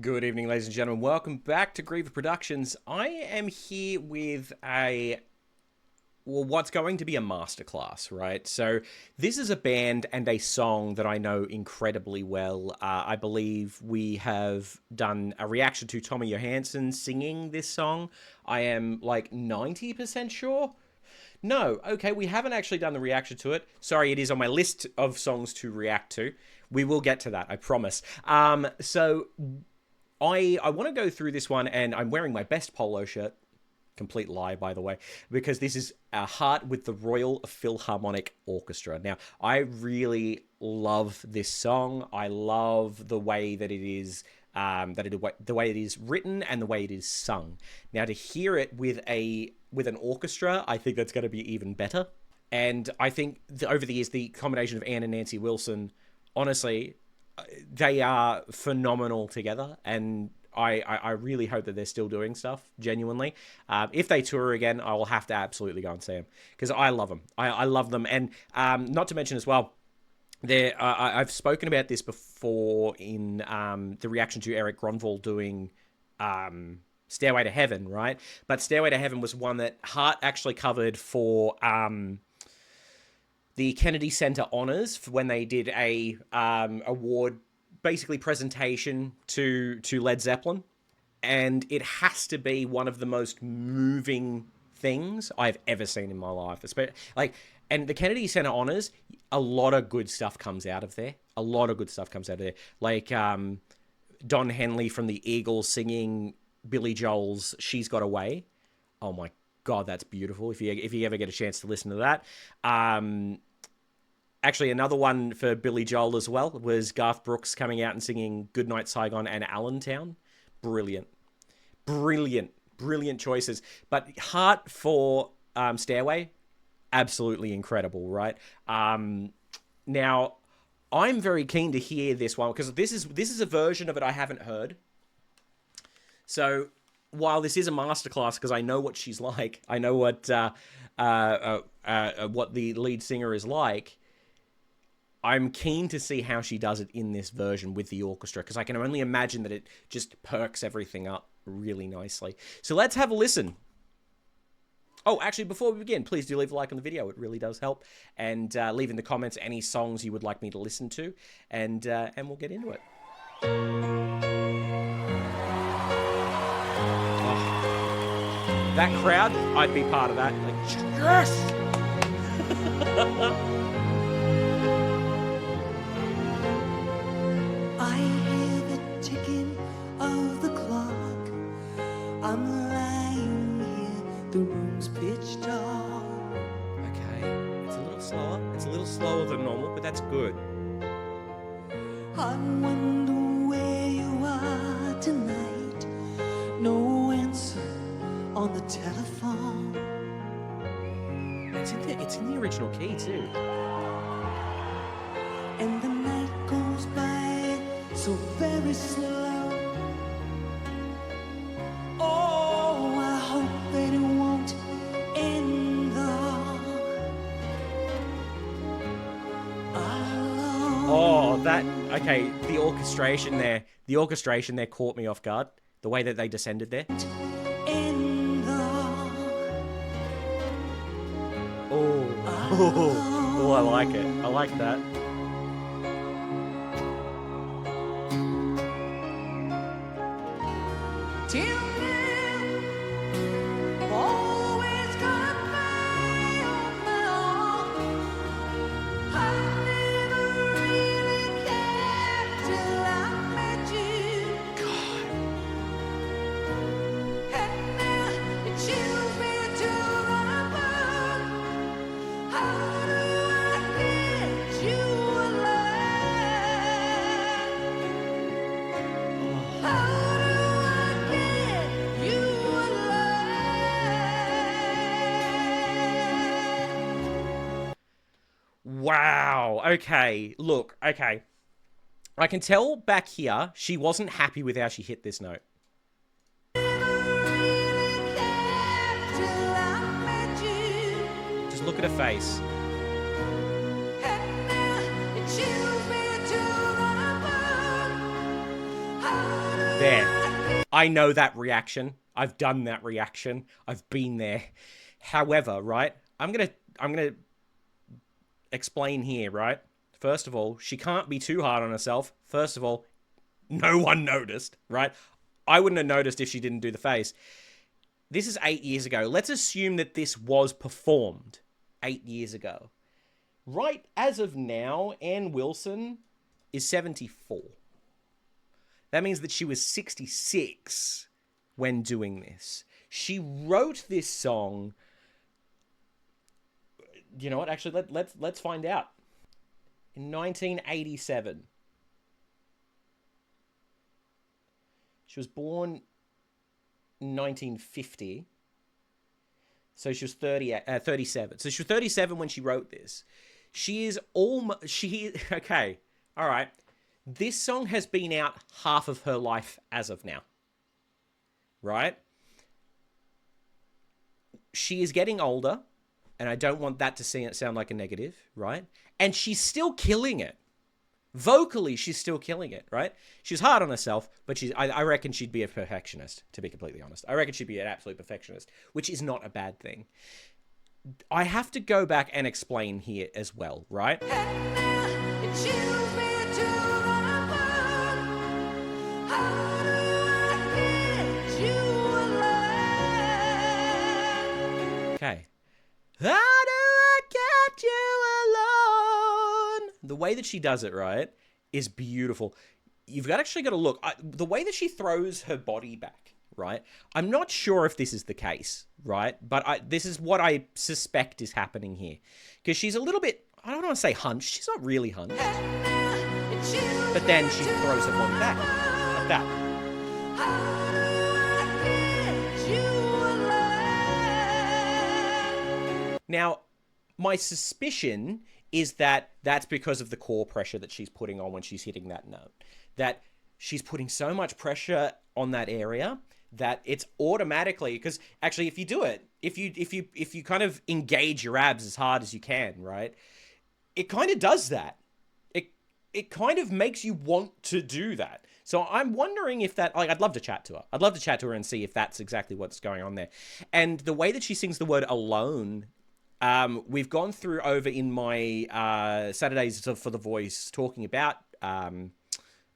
Good evening, ladies and gentlemen. Welcome back to Griever Productions. I am here with what's going to be a masterclass, right? So this is a band and a song that I know incredibly well. I believe we have done a reaction to Tommy Johansson singing this song. I am like 90% sure. No, okay, we haven't actually done the reaction to it. Sorry, it is on my list of songs to react to. We will get to that, I promise. So I want to go through this one, and I'm wearing my best polo shirt. Complete lie, by the way, because this is a Heart with the Royal Philharmonic Orchestra. Now, I really love this song. I love the way that it is, the way it is written and the way it is sung. Now, to hear it with an orchestra, I think that's going to be even better. And I think over the years, the combination of Anne and Nancy Wilson, honestly, they are phenomenal together, and I really hope that they're still doing stuff, genuinely. If they tour again, I will have to absolutely go and see them, because I love them. I love them, and not to mention as well, I've spoken about this before in the reaction to Eric Gronvall doing Stairway to Heaven, right? But Stairway to Heaven was one that Hart actually covered for the Kennedy Center Honors when they did a award basically presentation to Led Zeppelin, and it has to be one of the most moving things I've ever seen in my life. And the Kennedy Center Honors, a lot of good stuff comes out of there. A lot of good stuff comes out of there, like Don Henley from the Eagles singing Billy Joel's "She's Got Away." Oh my God, that's beautiful. If you ever get a chance to listen to that. Actually, another one for Billy Joel as well was Garth Brooks coming out and singing Goodnight Saigon and Allentown. Brilliant. Brilliant. Brilliant choices. But Heart for Stairway, absolutely incredible, right? Now, I'm very keen to hear this one, because this is a version of it I haven't heard. So while this is a masterclass, because I know what she's like, I know what the lead singer is like, I'm keen to see how she does it in this version with the orchestra, because I can only imagine that it just perks everything up really nicely. So let's have a listen. Oh, actually, before we begin, please do leave a like on the video. It really does help. And leave in the comments any songs you would like me to listen to, and we'll get into it. Oh, that crowd, I'd be part of that. Like, yes! I hear the ticking of the clock. I'm lying here, the room's pitch dark. Okay, it's a little slower. It's a little slower than normal, but that's good. I wonder where you are tonight. No answer on the telephone. It's in the original key too. And the night goes by so very slow. Oh, I hope that it won't end though. Oh, okay, the orchestration there caught me off guard. The way that they descended there. Oh, I like it. I like that. Wow. Okay. Look. Okay. I can tell back here she wasn't happy with how she hit this note. Just look at her face. How There. I know that reaction. I've done that reaction. I've been there. However, right, I'm gonna explain here, right? First of all, she can't be too hard on herself. First of all, no one noticed, right? I wouldn't have noticed if she didn't do the face. This is 8 years ago. Let's assume that this was performed 8 years ago. Right as of now, Ann Wilson is 74. That means that she was 66 when doing this. She wrote this song. You know what? Actually, let's find out. In 1987. She was born in 1950. So she was 37. So she was 37 when she wrote this. She is okay. All right. This song has been out half of her life as of now. Right? She is getting older, and I don't want that to sound like a negative, right? And she's still killing it. Vocally, she's still killing it, right? She's hard on herself, but I reckon she'd be a perfectionist, to be completely honest. I reckon she'd be an absolute perfectionist, which is not a bad thing. I have to go back and explain here as well, right? Okay. How do I get you alone? The way that she does it, right, is beautiful. You've actually got to look. The way that she throws her body back, right? I'm not sure if this is the case, right? But this is what I suspect is happening here. Because she's a little bit, I don't want to say hunched. She's not really hunched. But then she throws her body back. Like that. Now, my suspicion is that that's because of the core pressure that she's putting on when she's hitting that note. That she's putting so much pressure on that area that it's automatically, because actually if you do it, if you kind of engage your abs as hard as you can, right? It kind of does that. It kind of makes you want to do that. So I'm wondering if that, like, I'd love to chat to her. I'd love to chat to her and see if that's exactly what's going on there. And the way that she sings the word alone, we've gone through over in my Saturdays for the Voice talking about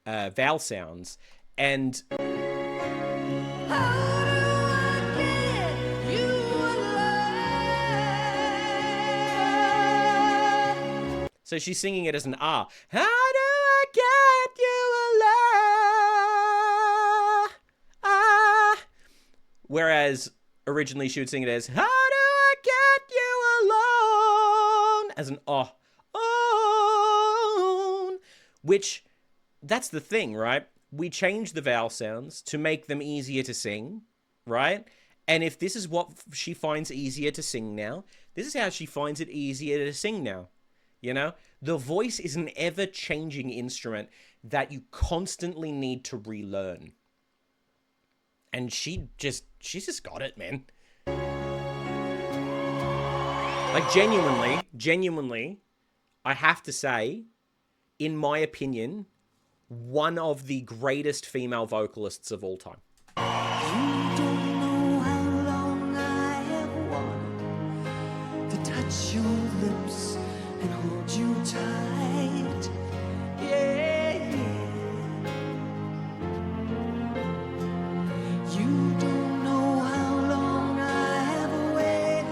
vowel sounds, and so she's singing it as an R. How do I get you alone? Whereas originally she would sing it as how do I get you alone? As an oh. Which, that's the thing, right? We change the vowel sounds to make them easier to sing, right? And if this is what she finds easier to sing now, this is how she finds it easier to sing now. You know, the voice is an ever-changing instrument that you constantly need to relearn. And she's just got it, man. Like, genuinely, I have to say, in my opinion, one of the greatest female vocalists of all time. You don't know how long I have wanted to touch your lips and hold you tight, yeah. You don't know how long I have waited,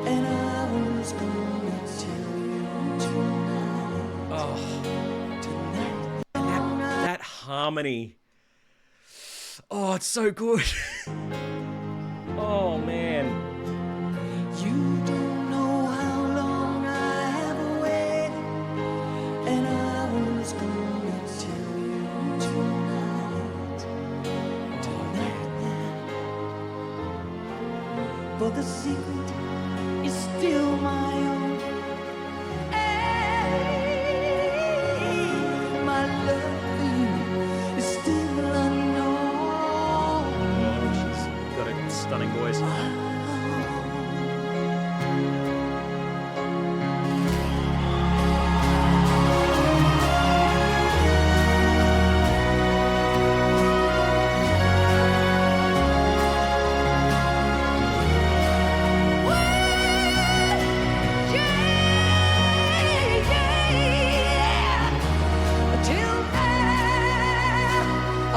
and I was gonna tell you tonight. Oh, Tonight, that harmony. Oh, it's so good. Oh, man. you don't know how long I have waited, and I was gonna tell you tonight. But the secret is still my own. Hey, my love for you is still unknown. She's got a stunning voice.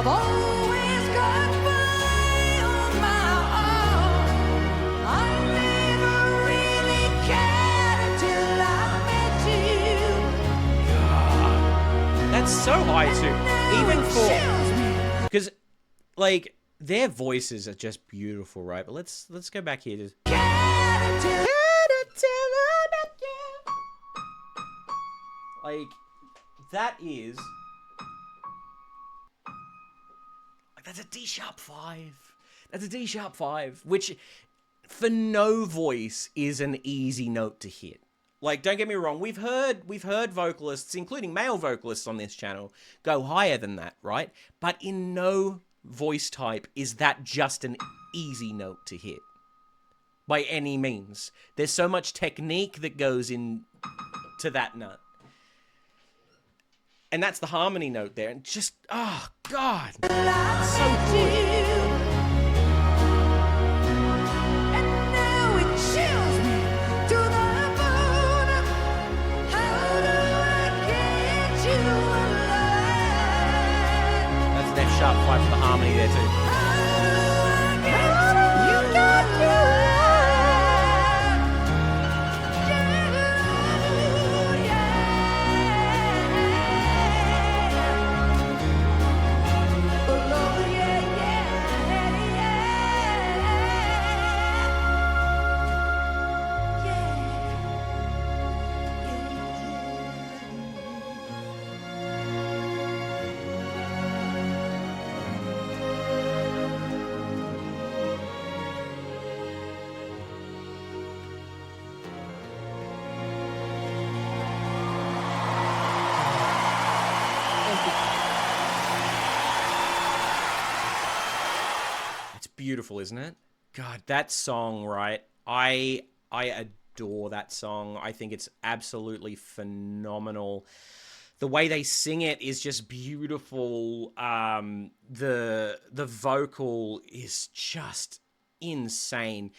I've always got by on my own. I never really cared until I met you. God, that's so high too. Now Even it for, chills me. because like their voices are just beautiful, right? But let's go back here to. Cared until Like, that is... Like, that's a D sharp 5. That's a D sharp 5, which, for no voice, is an easy note to hit. Like, don't get me wrong, we've heard vocalists, including male vocalists on this channel, go higher than that, right? But in no voice type is that just an easy note to hit. By any means. There's so much technique that goes in to that note. And that's the harmony note there. And just, oh, God. So good. and now it chills me to the bone. How do I get you alive? That's an F sharp 5 for the harmony there, too. How do I get you alive? It's beautiful, isn't it? God, that song, right? I adore that song. I think it's absolutely phenomenal. The way they sing it is just beautiful. The vocal is just insane.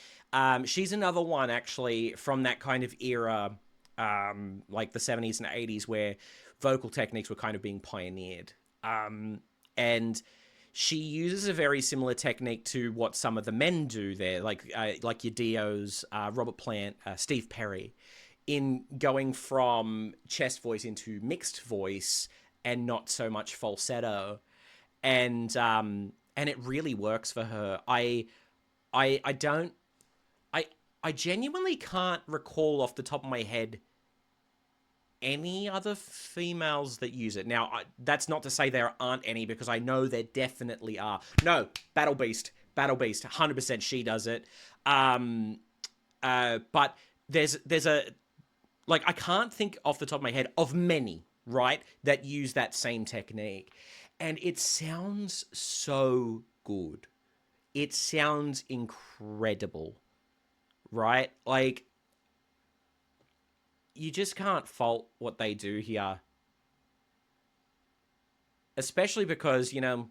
She's another one, actually, from that kind of era, like the 70s and 80s, where vocal techniques were kind of being pioneered. And she uses a very similar technique to what some of the men do there, like your Dios, Robert Plant, Steve Perry, in going from chest voice into mixed voice and not so much falsetto, and it really works for her. I genuinely can't recall off the top of my head any other females that use it. Now, that's not to say there aren't any, because I know there definitely are. No, Battle Beast, 100% she does it. But there's a, like, I can't think off the top of my head of many, right, that use that same technique. And it sounds so good. It sounds incredible, right? Like, you just can't fault what they do here. Especially because, you know,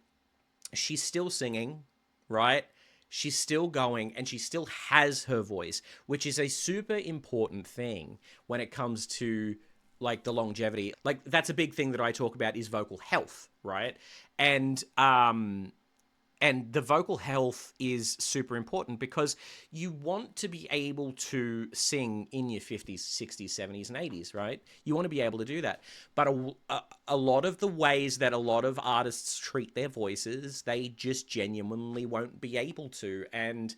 she's still singing, right? She's still going, and she still has her voice, which is a super important thing when it comes to, like, the longevity. Like, that's a big thing that I talk about is vocal health, right? And the vocal health is super important because you want to be able to sing in your 50s, 60s, 70s, and 80s, right? You want to be able to do that. But a lot of the ways that a lot of artists treat their voices, they just genuinely won't be able to. And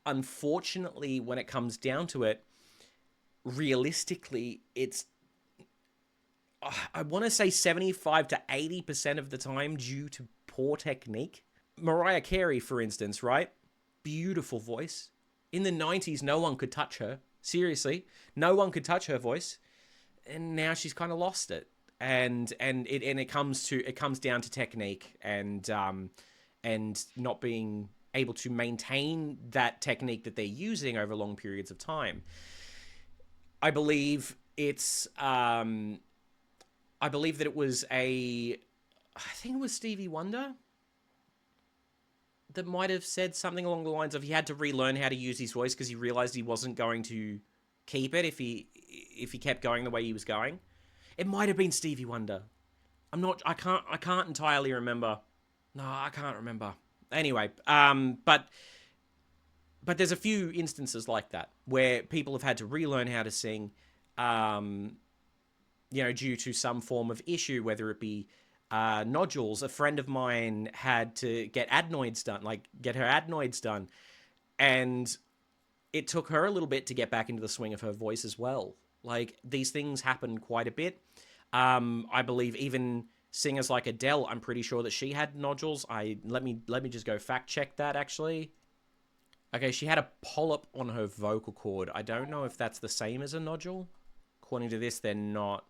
unfortunately, when it comes down to it, realistically, it's, I want to say 75 to 80% of the time due to poor technique. Mariah Carey, for instance, right? Beautiful voice. In the 90s, no one could touch her. Seriously, no one could touch her voice. And now she's kind of lost it. And it comes down to technique and not being able to maintain that technique that they're using over long periods of time. I believe it's I believe that it was I think it was Stevie Wonder that might have said something along the lines of he had to relearn how to use his voice because he realized he wasn't going to keep it if he kept going the way he was going. It might have been Stevie Wonder. I can't entirely remember. No, I can't remember. Anyway, but there's a few instances like that where people have had to relearn how to sing, um, due to some form of issue, whether it be nodules. A friend of mine had to get adenoids done, like get her adenoids done, and it took her a little bit to get back into the swing of her voice as well. Like, these things happen quite a bit. I believe even singers like Adele, I'm pretty sure that she had nodules. Let me just go fact check that actually. Okay, she had a polyp on her vocal cord. I don't know if that's the same as a nodule. According to this, they're not.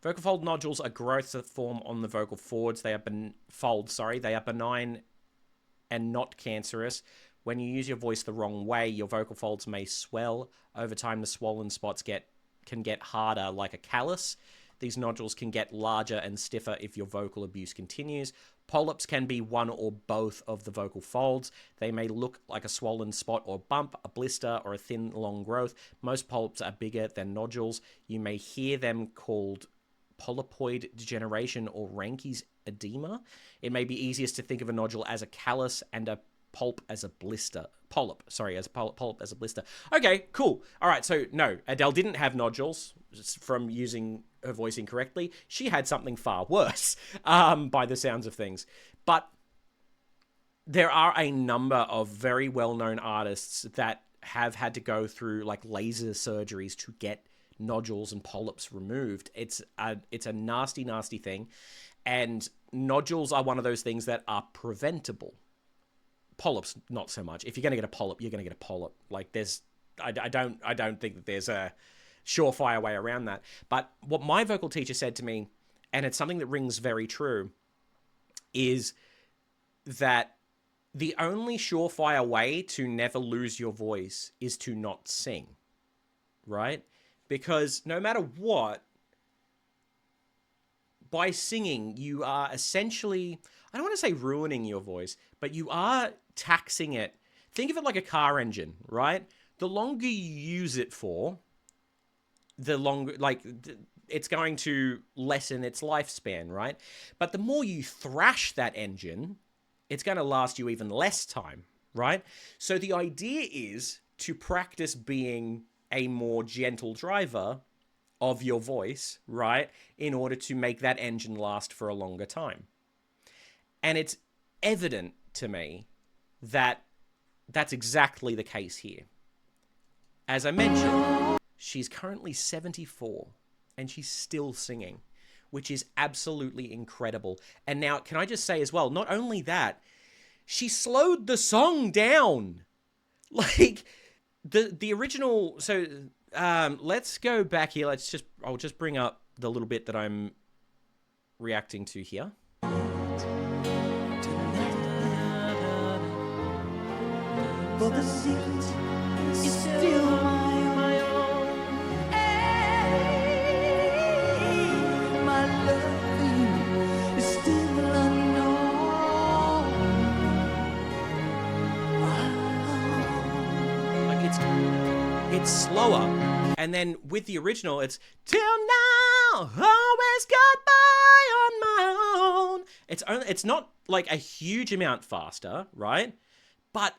Vocal fold nodules are growths that form on the vocal folds. They are They are benign and not cancerous. When you use your voice the wrong way, your vocal folds may swell. Over time, the swollen spots can get harder, like a callus. These nodules can get larger and stiffer if your vocal abuse continues. Polyps can be one or both of the vocal folds. They may look like a swollen spot or bump, a blister, or a thin, long growth. Most polyps are bigger than nodules. You may hear them called polypoid degeneration or Ranke's edema. It may be easiest to think of a nodule as a callus and a polyp as a blister. Polyp as a blister. Okay, cool. All right, so no, Adele didn't have nodules from using her voice incorrectly. She had something far worse, by the sounds of things. But there are a number of very well-known artists that have had to go through like laser surgeries to get nodules and polyps removed. It's a nasty, nasty thing. And nodules are one of those things that are preventable. Polyps, not so much. If you're going to get a polyp, you're going to get a polyp. Like, I don't think that there's a surefire way around that. But what my vocal teacher said to me, and it's something that rings very true, is that the only surefire way to never lose your voice is to not sing, right? Because no matter what, by singing, you are essentially, I don't want to say ruining your voice, but you are taxing it. Think of it like a car engine, right? The longer you use it for, the longer, it's going to lessen its lifespan, right? But the more you thrash that engine, it's going to last you even less time, right? So the idea is to practice being a more gentle driver of your voice, right? In order to make that engine last for a longer time. And it's evident to me that that's exactly the case here. As I mentioned, she's currently 74 and she's still singing, which is absolutely incredible. And now, can I just say as well, not only that, she slowed the song down. Like, the original, so let's go back here. I'll just bring up the little bit that I'm reacting to here. For the secret is still my own. Hey, my love for you is still unknown. Like, it's slower, and then with the original, it's till now, always goodbye on my own. It's not like a huge amount faster, right? But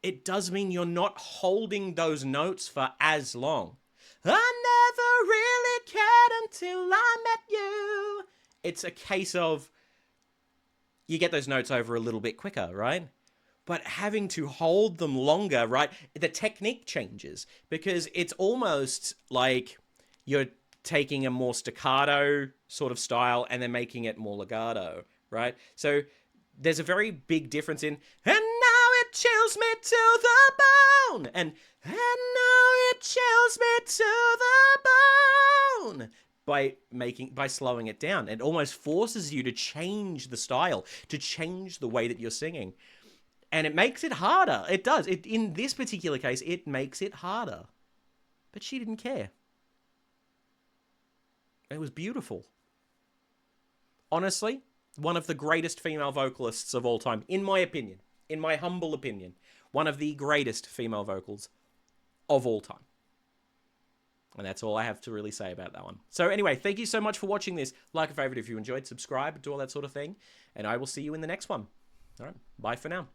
it does mean you're not holding those notes for as long. I never really cared until I met you. It's a case of you get those notes over a little bit quicker, right? But having to hold them longer, right? The technique changes because it's almost like you're taking a more staccato sort of style and then making it more legato, right? So there's a very big difference in, and now it chills me to the bone, and now it chills me to the bone. By slowing it down, it almost forces you to change the style, to change the way that you're singing. And it makes it harder. It does. In this particular case, it makes it harder. But she didn't care. It was beautiful. Honestly, one of the greatest female vocalists of all time, in my opinion. In my humble opinion. One of the greatest female vocals of all time. And that's all I have to really say about that one. So anyway, thank you so much for watching this. Like a favorite if you enjoyed, subscribe, do all that sort of thing. And I will see you in the next one. All right, bye for now.